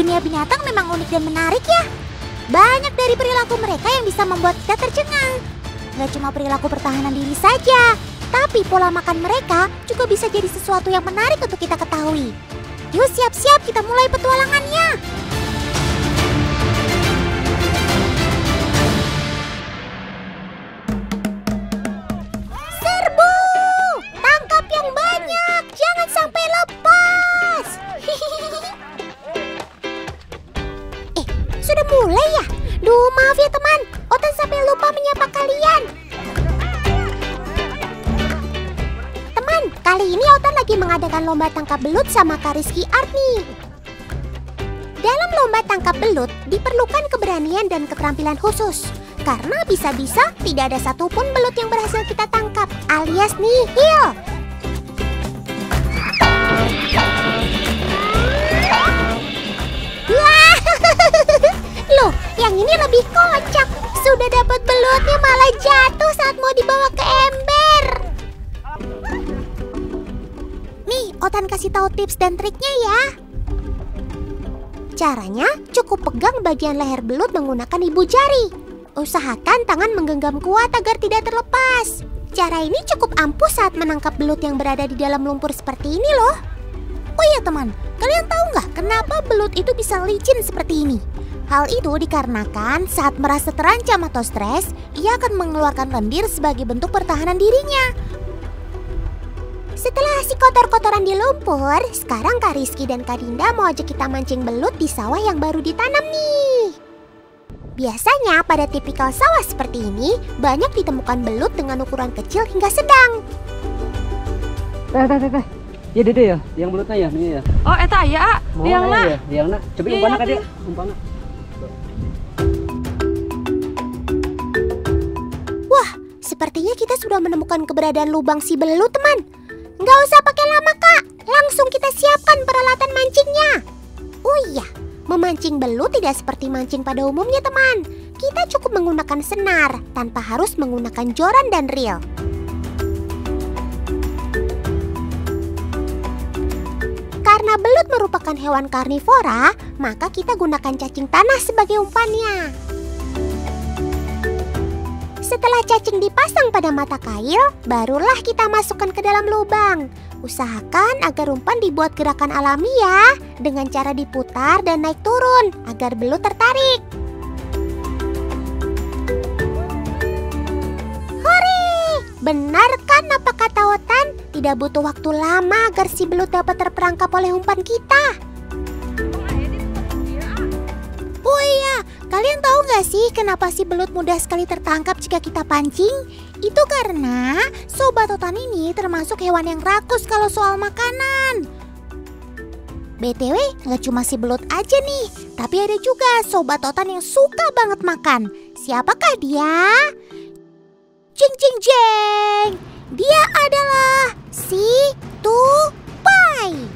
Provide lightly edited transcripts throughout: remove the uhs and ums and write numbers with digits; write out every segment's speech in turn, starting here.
Dunia binatang memang unik dan menarik ya. Banyak dari perilaku mereka yang bisa membuat kita tercengang. Gak cuma perilaku pertahanan diri saja, tapi pola makan mereka juga bisa jadi sesuatu yang menarik untuk kita ketahui. Yuk siap-siap kita mulai petualangannya. Serbu! Tangkap yang banyak, jangan sampai lepas. Sudah mulai ya? Duh, maaf ya teman, Otan sampai lupa menyapa kalian. Teman, kali ini Otan lagi mengadakan lomba tangkap belut sama Kak Rizky Art nih. Dalam lomba tangkap belut diperlukan keberanian dan keterampilan khusus. Karena bisa-bisa tidak ada satupun belut yang berhasil kita tangkap, alias nihil. Wah, loh, yang ini lebih kocak. Sudah dapat belutnya malah jatuh saat mau dibawa ke ember. Nih, Otan kasih tahu tips dan triknya ya. Caranya, cukup pegang bagian leher belut menggunakan ibu jari. Usahakan tangan menggenggam kuat agar tidak terlepas. Cara ini cukup ampuh saat menangkap belut yang berada di dalam lumpur seperti ini loh. Oh iya teman, kalian tahu nggak kenapa belut itu bisa licin seperti ini? Hal itu dikarenakan saat merasa terancam atau stres, ia akan mengeluarkan lendir sebagai bentuk pertahanan dirinya. Setelah si kotor-kotoran di lumpur, sekarang Kak Rizky dan Kak Dinda mau ajak kita mancing belut di sawah yang baru ditanam nih. Biasanya pada tipikal sawah seperti ini, banyak ditemukan belut dengan ukuran kecil hingga sedang. Teh. Ya dede ya, yang belutnya ya, ini ya. Oh, eta ya, yang nak. Yang nak. Coba umpana ka dia, umpana. Wah, sepertinya kita sudah menemukan keberadaan lubang si belut, teman. Nggak usah pakai lama, Kak. Langsung kita siapkan peralatan mancingnya. Oh iya, memancing belut tidak seperti mancing pada umumnya, teman. Kita cukup menggunakan senar, tanpa harus menggunakan joran dan reel. Karena belut merupakan hewan karnivora, maka kita gunakan cacing tanah sebagai umpannya. Setelah cacing dipasang pada mata kail, barulah kita masukkan ke dalam lubang. Usahakan agar umpan dibuat gerakan alami ya, dengan cara diputar dan naik turun, agar belut tertarik. Hore! Benar kan apa kata Otan? Tidak butuh waktu lama agar si belut dapat terperangkap oleh umpan kita. Oh iya, kalian tahu nggak sih kenapa si belut mudah sekali tertangkap jika kita pancing? Itu karena Sobat Otan ini termasuk hewan yang rakus kalau soal makanan. BTW, nggak cuma si belut aja nih, tapi ada juga Sobat Otan yang suka banget makan. Siapakah dia? Jeng jeng jeng! Dia adalah si tupai.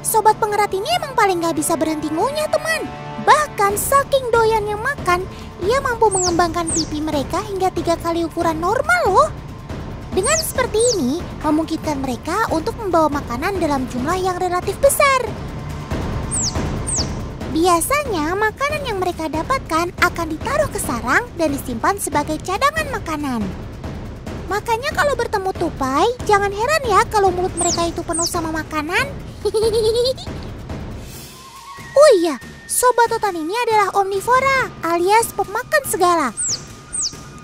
Sobat pengerat ini emang paling gak bisa berhenti ngunyah teman. Bahkan saking doyannya makan, ia mampu mengembangkan pipi mereka hingga 3 kali ukuran normal loh. Dengan seperti ini, memungkinkan mereka untuk membawa makanan dalam jumlah yang relatif besar. Biasanya makanan yang mereka dapatkan akan ditaruh ke sarang dan disimpan sebagai cadangan makanan. Makanya kalau bertemu tupai, jangan heran ya kalau mulut mereka itu penuh sama makanan. Oh iya, Sobat Otan ini adalah omnivora alias pemakan segala.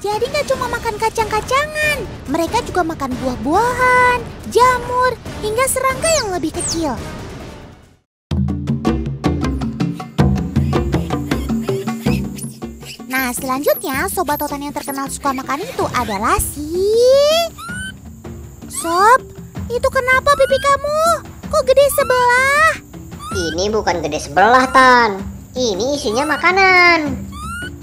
Jadi gak cuma makan kacang-kacangan, mereka juga makan buah-buahan, jamur, hingga serangga yang lebih kecil. Nah, selanjutnya Sobat Otan yang terkenal suka makan itu adalah si... Sob, itu kenapa pipi kamu? Kok gede sebelah? Ini bukan gede sebelah, Tan. Ini isinya makanan.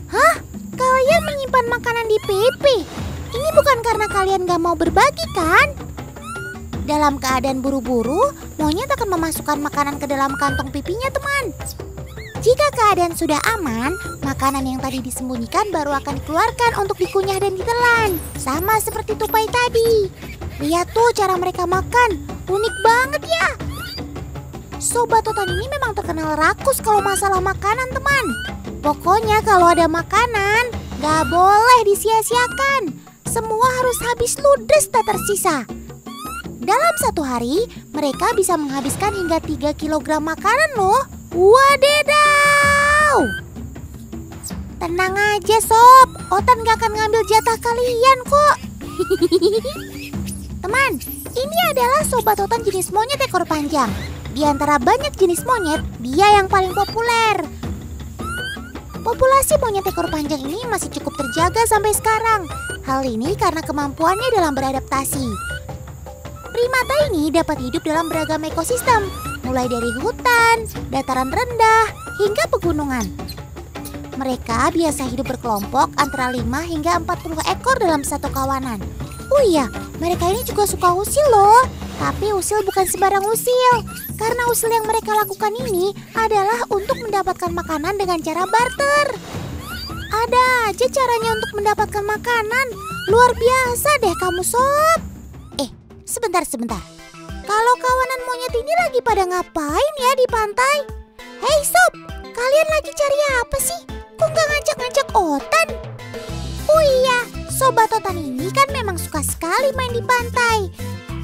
Hah? Kalian menyimpan makanan di pipi? Ini bukan karena kalian gak mau berbagi kan? Dalam keadaan buru-buru, monyet akan memasukkan makanan ke dalam kantong pipinya, teman. Jika keadaan sudah aman, makanan yang tadi disembunyikan baru akan dikeluarkan untuk dikunyah dan ditelan. Sama seperti tupai tadi. Lihat tuh cara mereka makan, unik banget ya. Sobat Totan ini memang terkenal rakus kalau masalah makanan teman. Pokoknya kalau ada makanan, gak boleh disia-siakan. Semua harus habis ludes tak tersisa. Dalam satu hari, mereka bisa menghabiskan hingga 3 kilogram makanan loh. Wadidaw! Tenang aja sob, Otan gak akan ngambil jatah kalian kok. Teman, ini adalah Sobat Otan jenis monyet ekor panjang. Di antara banyak jenis monyet, dia yang paling populer. Populasi monyet ekor panjang ini masih cukup terjaga sampai sekarang. Hal ini karena kemampuannya dalam beradaptasi. Primata ini dapat hidup dalam beragam ekosistem, mulai dari hutan, dataran rendah, hingga pegunungan. Mereka biasa hidup berkelompok antara 5 hingga 40 ekor dalam satu kawanan. Oh iya, mereka ini juga suka usil loh. Tapi usil bukan sembarang usil. Karena usil yang mereka lakukan ini adalah untuk mendapatkan makanan dengan cara barter. Ada aja caranya untuk mendapatkan makanan. Luar biasa deh kamu sob. Sebentar. Kalau kawanan monyet ini lagi pada ngapain ya di pantai? Hei sob, kalian lagi cari apa sih? Kok nggak ngajak-ngajak Otan? Oh iya, Sobat Otan ini kan memang suka sekali main di pantai.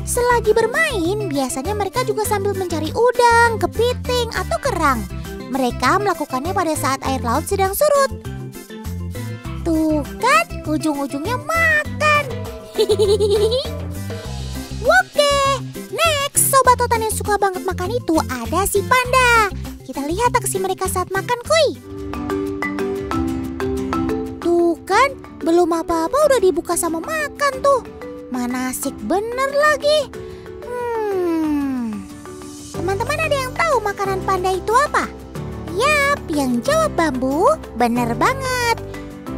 Selagi bermain, biasanya mereka juga sambil mencari udang, kepiting, atau kerang. Mereka melakukannya pada saat air laut sedang surut. Tuh kan, ujung-ujungnya makan. Oke, next Sobat Otan yang suka banget makan itu ada si panda. Kita lihat aksi mereka saat makan kuy. Tuh kan, belum apa-apa udah dibuka sama makan tuh. Mana asik bener lagi. Teman-teman ada yang tahu makanan panda itu apa? Yap, yang jawab bambu, bener banget.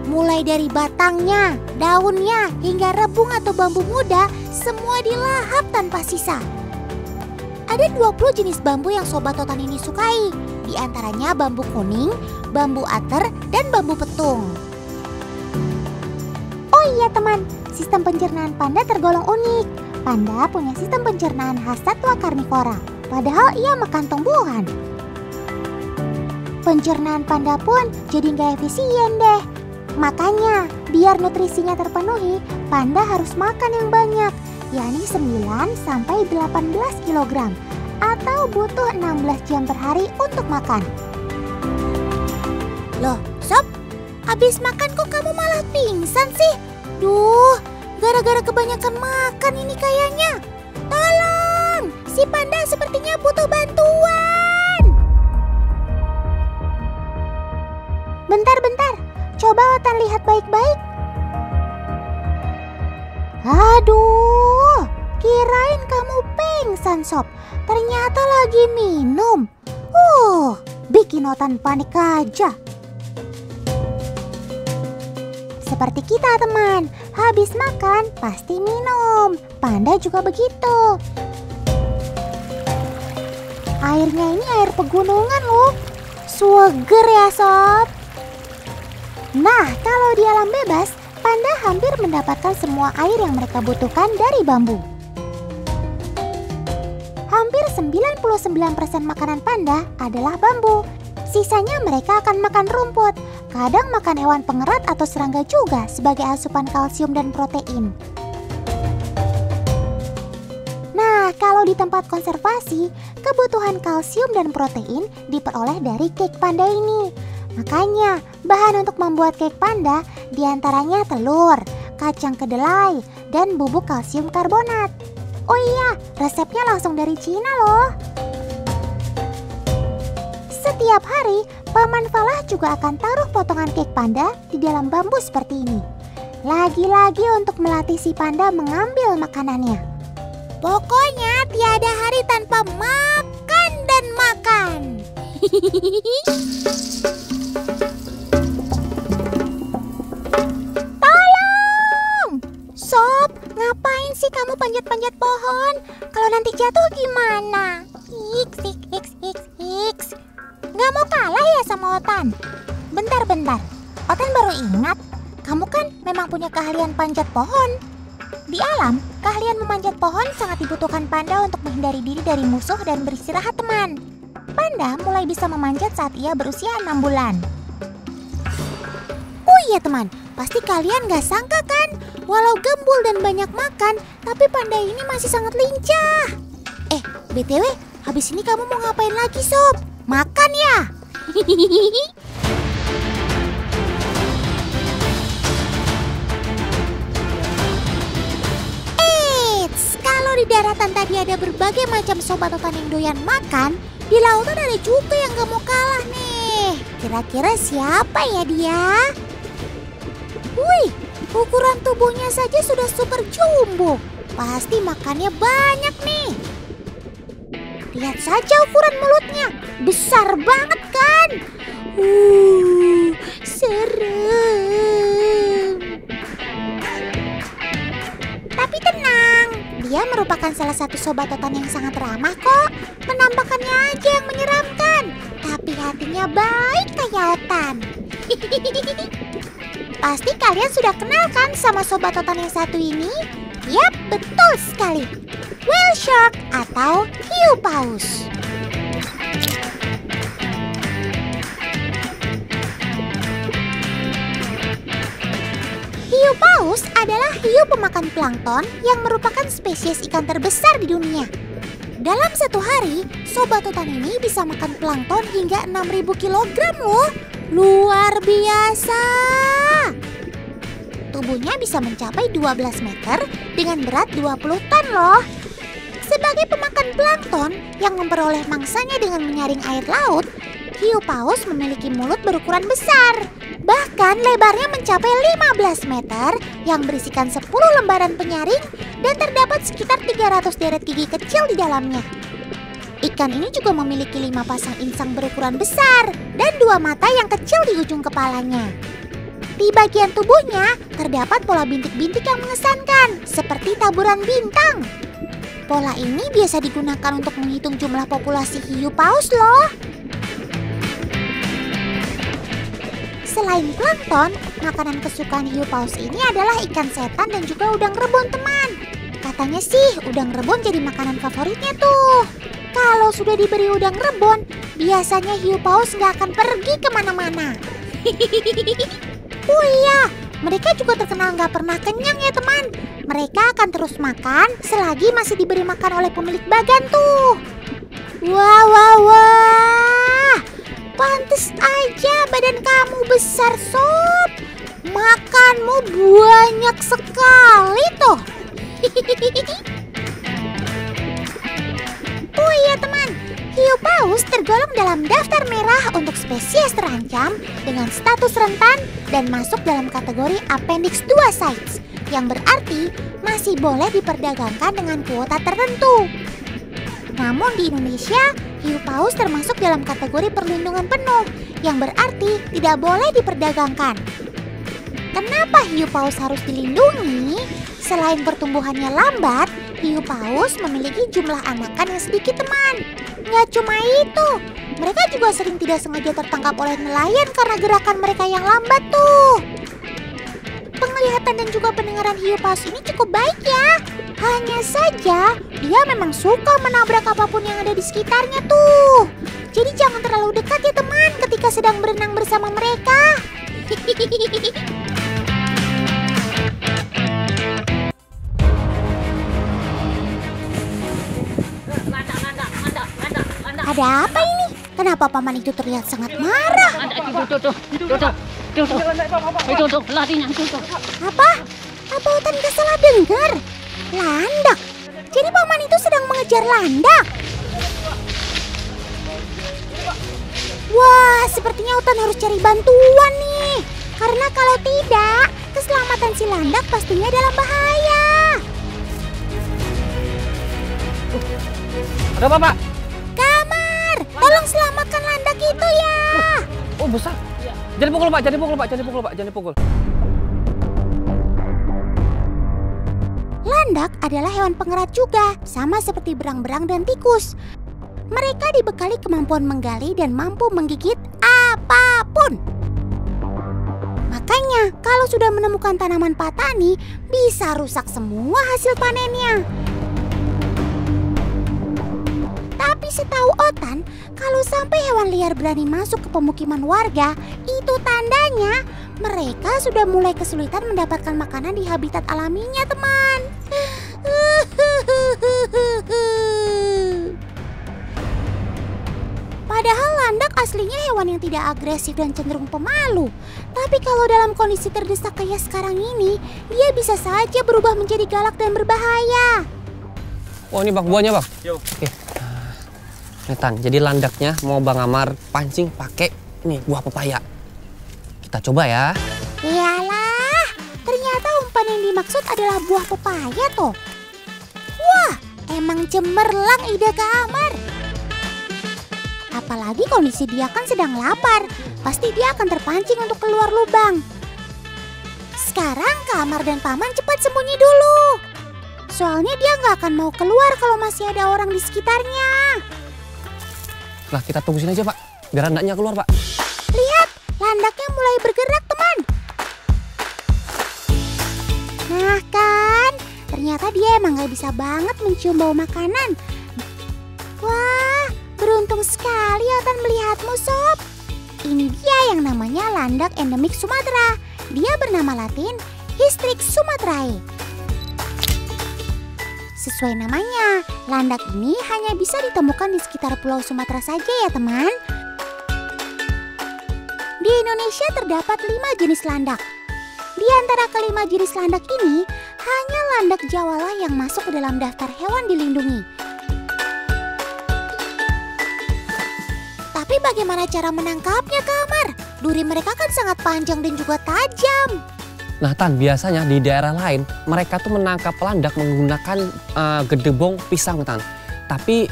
Mulai dari batangnya, daunnya, hingga rebung atau bambu muda, semua dilahap tanpa sisa. Ada 20 jenis bambu yang Sobat Totan ini sukai. Di antaranya bambu kuning, bambu ater, dan bambu petung. Oh iya teman, sistem pencernaan panda tergolong unik. Panda punya sistem pencernaan khas satwa karnivora, padahal ia makan tumbuhan. Pencernaan panda pun jadi nggak efisien deh. Makanya, biar nutrisinya terpenuhi, panda harus makan yang banyak, yakni 9-18 kg, atau butuh 16 jam per hari untuk makan. Loh, Sob, habis makan kok kamu malah pingsan sih? Duh, gara-gara kebanyakan makan ini kayaknya. Tolong, si panda sepertinya butuh bantuan. Bentar, coba Otan lihat baik-baik. Aduh, kirain kamu pingsan Sob. Ternyata lagi minum. Bikin Otan panik aja. Seperti kita teman, habis makan pasti minum. Panda juga begitu. Airnya ini air pegunungan loh. Seger ya Sob. Nah, kalau di alam bebas, panda hampir mendapatkan semua air yang mereka butuhkan dari bambu. Hampir 99% makanan panda adalah bambu. Sisanya mereka akan makan rumput, kadang makan hewan pengerat atau serangga juga sebagai asupan kalsium dan protein. Nah, kalau di tempat konservasi, kebutuhan kalsium dan protein diperoleh dari cake panda ini. Makanya, bahan untuk membuat cake panda diantaranya telur, kacang kedelai, dan bubuk kalsium karbonat. Oh iya, resepnya langsung dari Cina loh. Setiap hari, Paman Falah juga akan taruh potongan cake panda di dalam bambu seperti ini. Lagi-lagi untuk melatih si panda mengambil makanannya. Pokoknya tiada hari tanpa makan dan makan. Tolong! Sob, ngapain sih kamu panjat-panjat pohon? Kalau nanti jatuh gimana? Hiks. Nggak mau kalah ya sama Otan? Bentar. Otan baru ingat, kamu kan memang punya keahlian panjat pohon. Di alam, keahlian memanjat pohon sangat dibutuhkan panda untuk menghindari diri dari musuh dan beristirahat teman. Panda mulai bisa memanjat saat ia berusia 6 bulan. Oh iya teman, pasti kalian gak sangka kan? Walau gembul dan banyak makan, tapi panda ini masih sangat lincah. BTW, habis ini kamu mau ngapain lagi sob? Makan ya? Kalau di daratan tadi ada berbagai macam sobat otan yang doyan makan, di lautan ada juga yang gak mau kalah nih. Kira-kira siapa ya dia? Wih, ukuran tubuhnya saja sudah super jumbo. Pasti makannya banyak nih. Lihat saja ukuran mulutnya, besar banget kan? Serem. Tapi tenang, dia merupakan salah satu sobat otan yang sangat ramah kok. Penampakannya aja yang menyeramkan, tapi hatinya baik kayak otan. Pasti kalian sudah kenal kan sama sobat otan yang satu ini? Yap, betul sekali. Whale shark atau hiu paus. Hiu paus adalah hiu pemakan plankton yang merupakan spesies ikan terbesar di dunia. Dalam satu hari, sobat otan ini bisa makan plankton hingga 6.000 kg loh. Luar biasa. Tubuhnya bisa mencapai 12 meter dengan berat 20 ton loh. Sebagai pemakan plankton yang memperoleh mangsanya dengan menyaring air laut, hiu paus memiliki mulut berukuran besar. Bahkan lebarnya mencapai 15 meter yang berisikan 10 lembaran penyaring dan terdapat sekitar 300 deret gigi kecil di dalamnya. Ikan ini juga memiliki 5 pasang insang berukuran besar dan 2 mata yang kecil di ujung kepalanya. Di bagian tubuhnya terdapat pola bintik-bintik yang mengesankan seperti taburan bintang. Pola ini biasa digunakan untuk menghitung jumlah populasi hiu paus loh. Selain plankton, makanan kesukaan hiu paus ini adalah ikan setan dan juga udang rebon teman. Katanya sih udang rebon jadi makanan favoritnya tuh. Kalau sudah diberi udang rebon, biasanya hiu paus nggak akan pergi kemana-mana. Oh iya, mereka juga terkenal nggak pernah kenyang ya teman. Mereka akan terus makan selagi masih diberi makan oleh pemilik bagan tuh. Wah. Pantes aja badan kamu besar sob. Makanmu banyak sekali tuh. Oh iya teman, hiu paus tergolong dalam daftar merah untuk spesies terancam dengan status rentan dan masuk dalam kategori Appendix 2 CITES, yang berarti masih boleh diperdagangkan dengan kuota tertentu. Namun di Indonesia, hiu paus termasuk dalam kategori perlindungan penuh, yang berarti tidak boleh diperdagangkan. Kenapa hiu paus harus dilindungi? Selain pertumbuhannya lambat, hiu paus memiliki jumlah anakan yang sedikit teman. Nggak cuma itu, mereka juga sering tidak sengaja tertangkap oleh nelayan karena gerakan mereka yang lambat tuh. Penglihatan dan juga pendengaran hiu paus ini cukup baik ya. Hanya saja, dia memang suka menabrak apapun yang ada di sekitarnya tuh. Jadi jangan terlalu dekat ya teman ketika sedang berenang bersama mereka. Ada apa ini? Kenapa paman itu terlihat sangat marah? Apa? Apa Otan gak salah dengar? Landak? Jadi paman itu sedang mengejar landak? Wah, sepertinya Otan harus cari bantuan nih. Karena kalau tidak, keselamatan si landak pastinya dalam bahaya. Ada apa, Pak? Kamar, tolong selamatkan landak itu ya. Oh, besar. Jangan pukul, Pak. Jangan dipukul. Landak adalah hewan pengerat juga, sama seperti berang-berang dan tikus. Mereka dibekali kemampuan menggali dan mampu menggigit apapun. Makanya kalau sudah menemukan tanaman Patani, bisa rusak semua hasil panennya. Tapi setahu Otan, kalau sampai hewan liar berani masuk ke pemukiman warga, itu tandanya mereka sudah mulai kesulitan mendapatkan makanan di habitat alaminya, teman. Padahal landak aslinya hewan yang tidak agresif dan cenderung pemalu. Tapi kalau dalam kondisi terdesak kayak sekarang ini, dia bisa saja berubah menjadi galak dan berbahaya. Oh ini bang, buahnya bang. Yo. Oke. Nih Tan, jadi landaknya mau Bang Amar pancing pakai nih buah pepaya. Kita coba ya. Iyalah, ternyata umpan yang dimaksud adalah buah pepaya toh. Wah, emang cemerlang ide Kak Amar. Apalagi kondisi dia kan sedang lapar, pasti dia akan terpancing untuk keluar lubang. Sekarang Kak Amar dan Paman cepat sembunyi dulu. Soalnya dia nggak akan mau keluar kalau masih ada orang di sekitarnya. Nah kita tunggu sini aja Pak, biar landaknya keluar Pak. Lihat, landaknya mulai bergerak teman. Nah kan, ternyata dia emang nggak bisa banget mencium bau makanan. Wah, beruntung sekali Otan melihatmu Sob. Ini dia yang namanya landak endemik Sumatera. Dia bernama latin Hystrix sumatrae. Sesuai namanya, landak ini hanya bisa ditemukan di sekitar Pulau Sumatera saja ya teman. Di Indonesia terdapat 5 jenis landak. Di antara kelima jenis landak ini, hanya landak Jawa lah yang masuk ke dalam daftar hewan dilindungi. Tapi bagaimana cara menangkapnya Kak Amar? Duri mereka kan sangat panjang dan juga tajam. Nah Tan, biasanya di daerah lain mereka tuh menangkap landak menggunakan gedebong pisang Tan. Tapi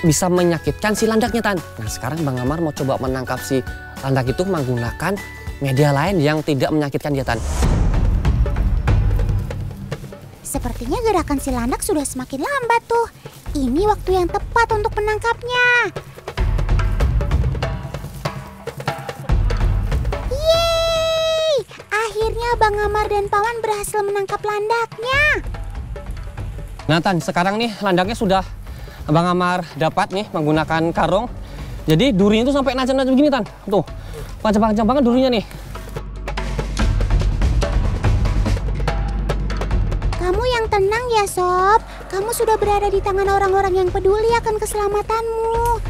bisa menyakitkan si landaknya Tan. Nah sekarang Bang Amar mau coba menangkap si landak itu menggunakan media lain yang tidak menyakitkan dia Tan. Sepertinya gerakan si landak sudah semakin lambat tuh. Ini waktu yang tepat untuk menangkapnya. Akhirnya Bang Amar dan Paman berhasil menangkap landaknya. Nah Tan, sekarang nih landaknya sudah Bang Amar dapat nih menggunakan karung. Jadi durinya itu sampai najam-najam begini Tan. Tuh, panjang-panjang banget durinya nih. Kamu yang tenang ya Sob. Kamu sudah berada di tangan orang-orang yang peduli akan keselamatanmu.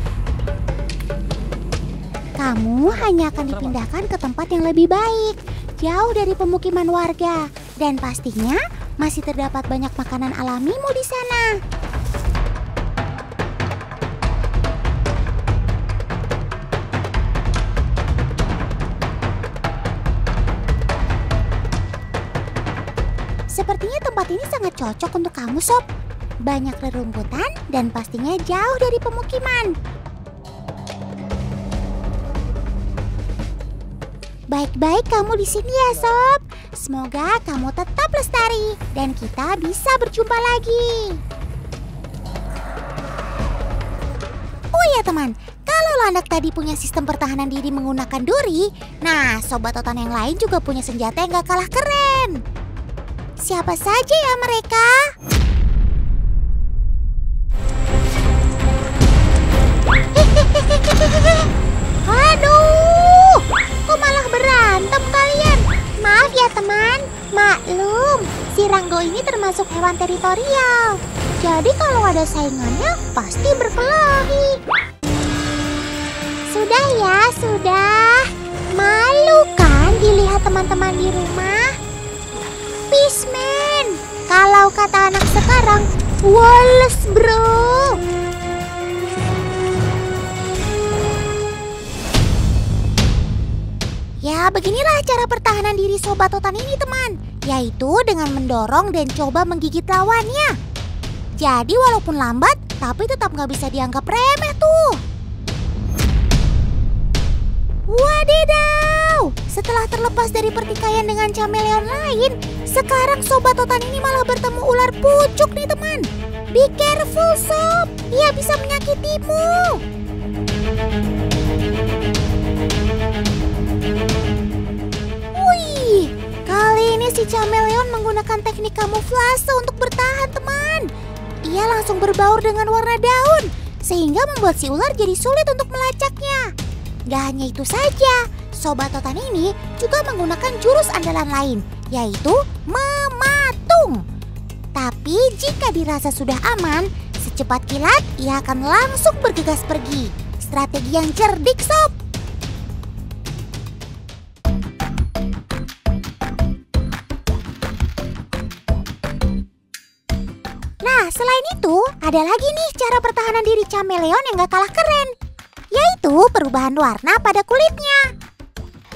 Kamu hanya akan dipindahkan ke tempat yang lebih baik, jauh dari pemukiman warga, dan pastinya masih terdapat banyak makanan alamimu di sana. Sepertinya tempat ini sangat cocok untuk kamu Sob. Banyak rerumputan dan pastinya jauh dari pemukiman. Baik-baik kamu di sini ya Sob. Semoga kamu tetap lestari dan kita bisa berjumpa lagi. Oh ya teman, kalau landak tadi punya sistem pertahanan diri menggunakan duri, nah sobat Otan yang lain juga punya senjata yang gak kalah keren. Siapa saja ya mereka? Aduh, kok malah berantem kalian? Maaf ya teman, maklum, si Ranggo ini termasuk hewan teritorial. Jadi kalau ada saingannya pasti berkelahi. Sudah ya, sudah. Malu kan dilihat teman-teman di rumah? Peace man, kalau kata anak sekarang, Wallace bro. Ya, beginilah cara pertahanan diri Sobat Otan ini teman, yaitu dengan mendorong dan coba menggigit lawannya. Jadi walaupun lambat, tapi tetap nggak bisa dianggap remeh tuh. Wadidaw, setelah terlepas dari pertikaian dengan chameleon lain, sekarang Sobat Otan ini malah bertemu ular pucuk nih teman. Be careful Sob, dia bisa menyakitimu. Wih, Akhirnya si chameleon menggunakan teknik kamuflase untuk bertahan, teman. Ia langsung berbaur dengan warna daun, sehingga membuat si ular jadi sulit untuk melacaknya. Gak hanya itu saja, Sobat Totan ini juga menggunakan jurus andalan lain, yaitu mematung. Tapi jika dirasa sudah aman, secepat kilat ia akan langsung bergegas pergi. Strategi yang cerdik, Sob. Nah, selain itu, ada lagi nih cara pertahanan diri chameleon yang gak kalah keren, yaitu perubahan warna pada kulitnya.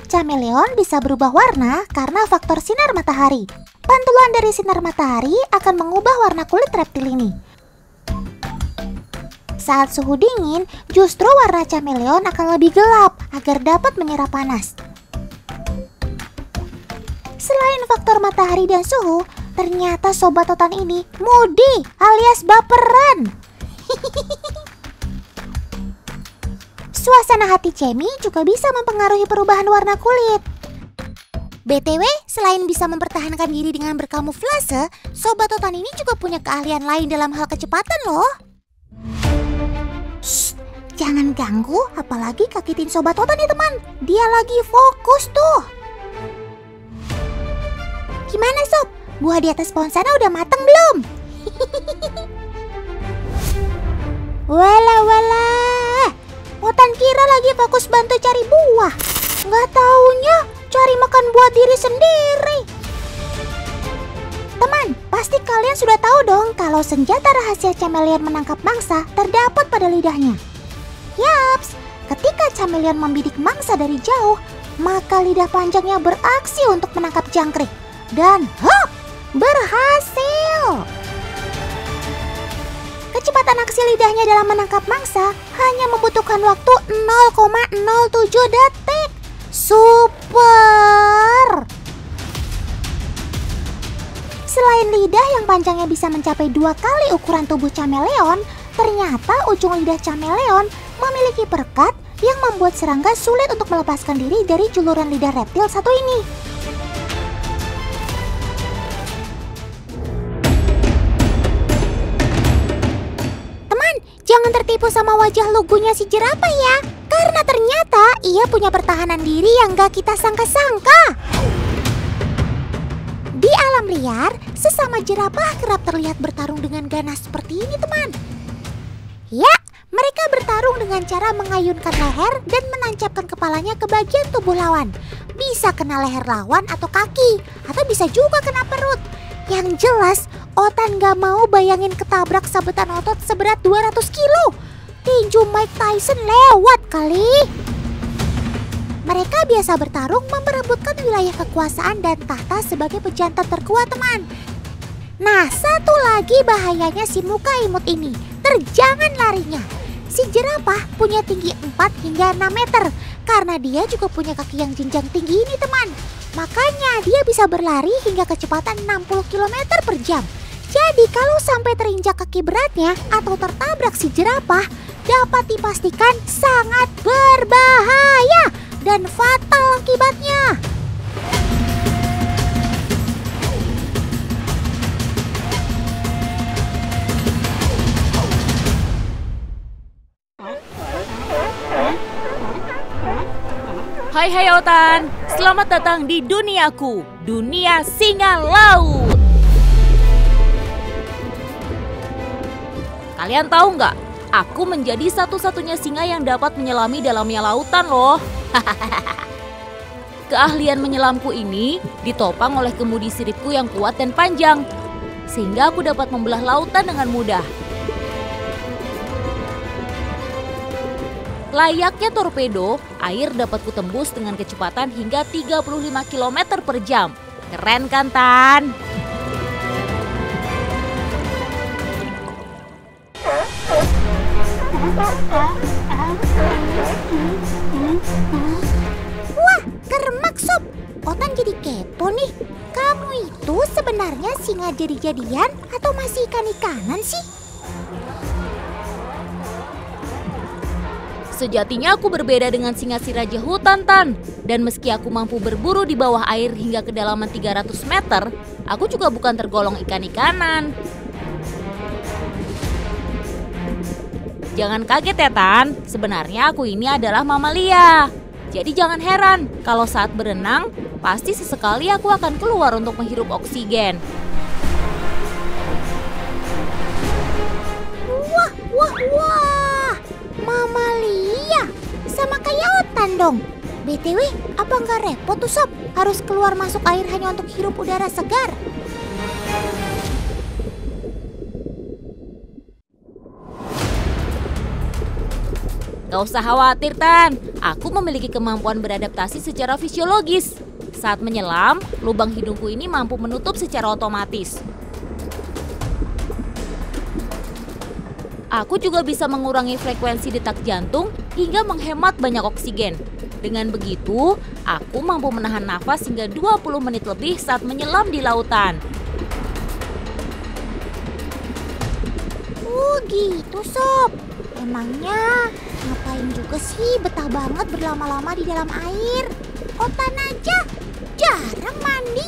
Chameleon bisa berubah warna karena faktor sinar matahari. Pantulan dari sinar matahari akan mengubah warna kulit reptil ini. Saat suhu dingin, justru warna chameleon akan lebih gelap agar dapat menyerap panas. Selain faktor matahari dan suhu, ternyata Sobat Totan ini moody alias baperan. Suasana hati Cemi juga bisa mempengaruhi perubahan warna kulit. BTW, selain bisa mempertahankan diri dengan berkamuflase, Sobat Totan ini juga punya keahlian lain dalam hal kecepatan loh. Shh, jangan ganggu, apalagi kagetin Sobat Totan nih teman. Dia lagi fokus tuh. Gimana Sob? Buah di atas pohon sana udah mateng belum? Walah. Otan kira lagi fokus bantu cari buah. Nggak taunya cari makan buah diri sendiri. Teman, pasti kalian sudah tahu dong kalau senjata rahasia chameleon menangkap mangsa terdapat pada lidahnya. Yaps, ketika chameleon membidik mangsa dari jauh, maka lidah panjangnya beraksi untuk menangkap jangkrik. Dan hop, berhasil! Kecepatan aksi lidahnya dalam menangkap mangsa hanya membutuhkan waktu 0,07 detik. Super! Selain lidah yang panjangnya bisa mencapai 2 kali ukuran tubuh chameleon, ternyata ujung lidah chameleon memiliki perekat yang membuat serangga sulit untuk melepaskan diri dari juluran lidah reptil satu ini. Jangan tertipu sama wajah lugunya si jerapah ya, karena ternyata ia punya pertahanan diri yang gak kita sangka-sangka. Di alam liar, sesama jerapah kerap terlihat bertarung dengan ganas seperti ini teman. Ya, mereka bertarung dengan cara mengayunkan leher dan menancapkan kepalanya ke bagian tubuh lawan. Bisa kena leher lawan atau kaki, atau bisa juga kena perut. Yang jelas, Otan gak mau bayangin ketabrak sabetan otot seberat 200 kilo. Tinju Mike Tyson lewat kali. Mereka biasa bertarung memperebutkan wilayah kekuasaan dan tahta sebagai pejantan terkuat teman. Nah, satu lagi bahayanya si muka imut ini, terjangan larinya. Si jerapah punya tinggi 4 hingga 6 meter karena dia juga punya kaki yang jenjang tinggi ini teman. Makanya dia bisa berlari hingga kecepatan 60 km per jam. Jadi kalau sampai terinjak kaki beratnya atau tertabrak si jerapah, dapat dipastikan sangat berbahaya dan fatal akibatnya. Hai Otan, selamat datang di duniaku, dunia singa laut. Kalian tahu nggak? Aku menjadi satu-satunya singa yang dapat menyelami dalamnya lautan loh. Keahlian menyelamku ini ditopang oleh kemudi siripku yang kuat dan panjang, sehingga aku dapat membelah lautan dengan mudah. Layaknya torpedo, air dapat kutembus dengan kecepatan hingga 35 km per jam. Keren kan, Tan? Wah, keremak Sob. Otan jadi kepo nih. Kamu itu sebenarnya singa jadi-jadian atau masih ikan-ikanan sih? Sejatinya aku berbeda dengan singa si raja hutan, Tan. Dan meski aku mampu berburu di bawah air hingga kedalaman 300 meter, aku juga bukan tergolong ikan-ikanan. Jangan kaget ya, Tan. Sebenarnya aku ini adalah mamalia. Jadi jangan heran kalau saat berenang, pasti sesekali aku akan keluar untuk menghirup oksigen. Wah, wah, wah. Mamalia. Sama kayak otan dong. BTW, apa nggak repot tuh Sob? Harus keluar masuk air hanya untuk hirup udara segar? Gak usah khawatir, Tan. Aku memiliki kemampuan beradaptasi secara fisiologis. Saat menyelam, lubang hidungku ini mampu menutup secara otomatis. Aku juga bisa mengurangi frekuensi detak jantung hingga menghemat banyak oksigen. Dengan begitu, aku mampu menahan nafas hingga 20 menit lebih saat menyelam di lautan. Oh gitu Sob. Emangnya ngapain juga sih betah banget berlama-lama di dalam air? Otan aja jarang mandi.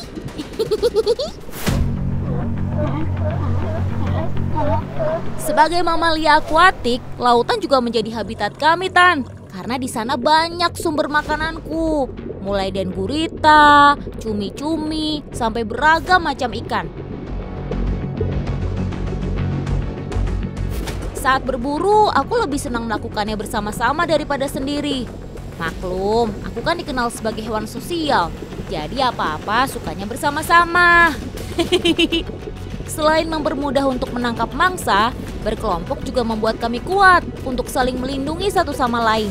Sebagai mamalia akuatik, lautan juga menjadi habitat kami, Tan. Karena di sana banyak sumber makananku. Mulai dari gurita, cumi-cumi, sampai beragam macam ikan. Saat berburu, aku lebih senang melakukannya bersama-sama daripada sendiri. Maklum, aku kan dikenal sebagai hewan sosial. Jadi apa-apa sukanya bersama-sama. Selain mempermudah untuk menangkap mangsa, berkelompok juga membuat kami kuat untuk saling melindungi satu sama lain.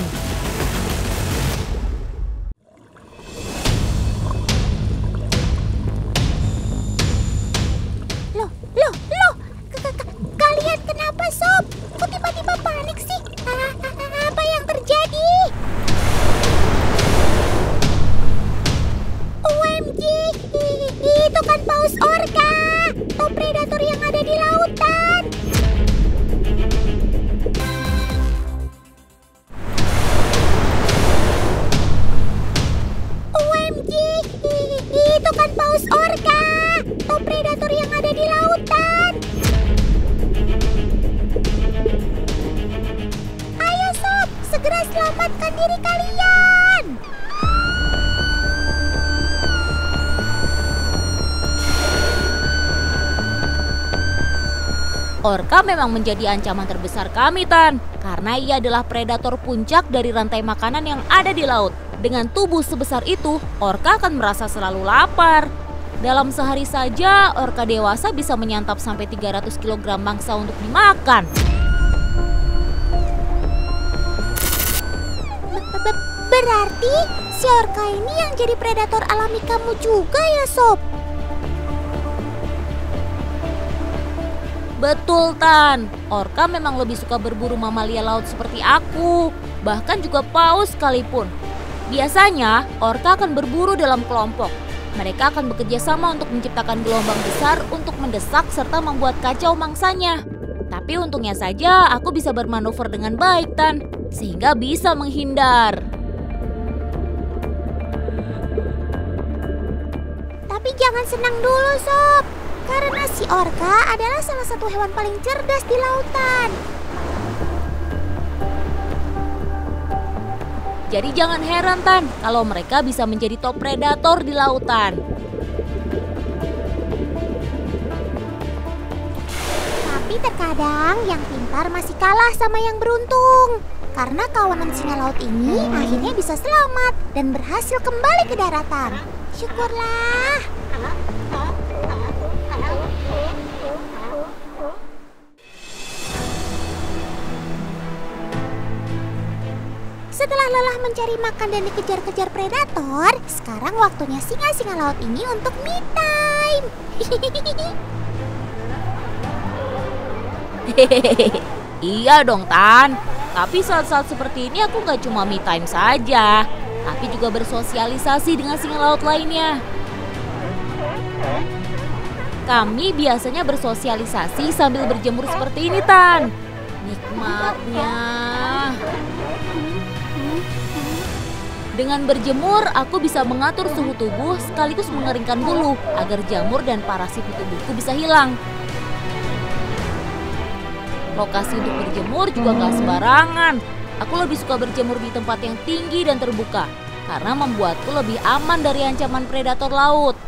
Loh, kalian kenapa Sob? Kok tiba-tiba panik sih? Apa yang terjadi? OMG, itu kan paus orca, top predator yang ada di lautan. OMG, itu kan paus orca, top predator yang ada di lautan. Ayo Sob, segera selamatkan diri kalian. Orca memang menjadi ancaman terbesar kami, Tan. Karena ia adalah predator puncak dari rantai makanan yang ada di laut. Dengan tubuh sebesar itu, orca akan merasa selalu lapar. Dalam sehari saja, orca dewasa bisa menyantap sampai 300 kg mangsa untuk dimakan. Berarti si orca ini yang jadi predator alami kamu juga ya Sob? Betul, Tan. Orca memang lebih suka berburu mamalia laut seperti aku, bahkan juga paus sekalipun. Biasanya, orca akan berburu dalam kelompok. Mereka akan bekerja sama untuk menciptakan gelombang besar untuk mendesak serta membuat kacau mangsanya. Tapi untungnya saja aku bisa bermanuver dengan baik, Tan, sehingga bisa menghindar. Tapi jangan senang dulu Sob, karena si orca adalah salah satu hewan paling cerdas di lautan. Jadi jangan heran, Tan, kalau mereka bisa menjadi top predator di lautan. Tapi terkadang yang pintar masih kalah sama yang beruntung. Karena kawanan singa laut ini akhirnya bisa selamat dan berhasil kembali ke daratan. Syukurlah. Setelah lelah mencari makan dan dikejar-kejar predator, sekarang waktunya singa-singa laut ini untuk me time. Iya dong, Tan. Tapi saat-saat seperti ini aku gak cuma me time saja, tapi juga bersosialisasi dengan singa laut lainnya. Kami biasanya bersosialisasi sambil berjemur seperti ini, Tan. Nikmatnya. Dengan berjemur, aku bisa mengatur suhu tubuh sekaligus mengeringkan bulu agar jamur dan parasit di tubuhku bisa hilang. Lokasi untuk berjemur juga gak sembarangan. Aku lebih suka berjemur di tempat yang tinggi dan terbuka karena membuatku lebih aman dari ancaman predator laut.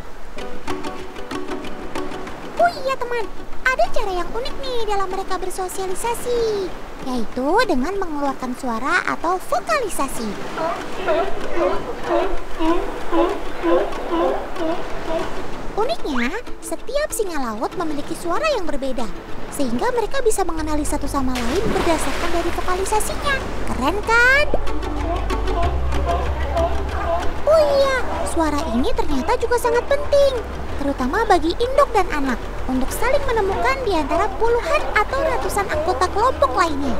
Oh iya teman, ada cara yang unik nih dalam mereka bersosialisasi, yaitu dengan mengeluarkan suara atau vokalisasi. Uniknya, setiap singa laut memiliki suara yang berbeda, sehingga mereka bisa mengenali satu sama lain berdasarkan dari vokalisasinya. Keren kan? Oh iya, suara ini ternyata juga sangat penting, terutama bagi induk dan anak, untuk saling menemukan di antara puluhan atau ratusan anggota kelompok lainnya.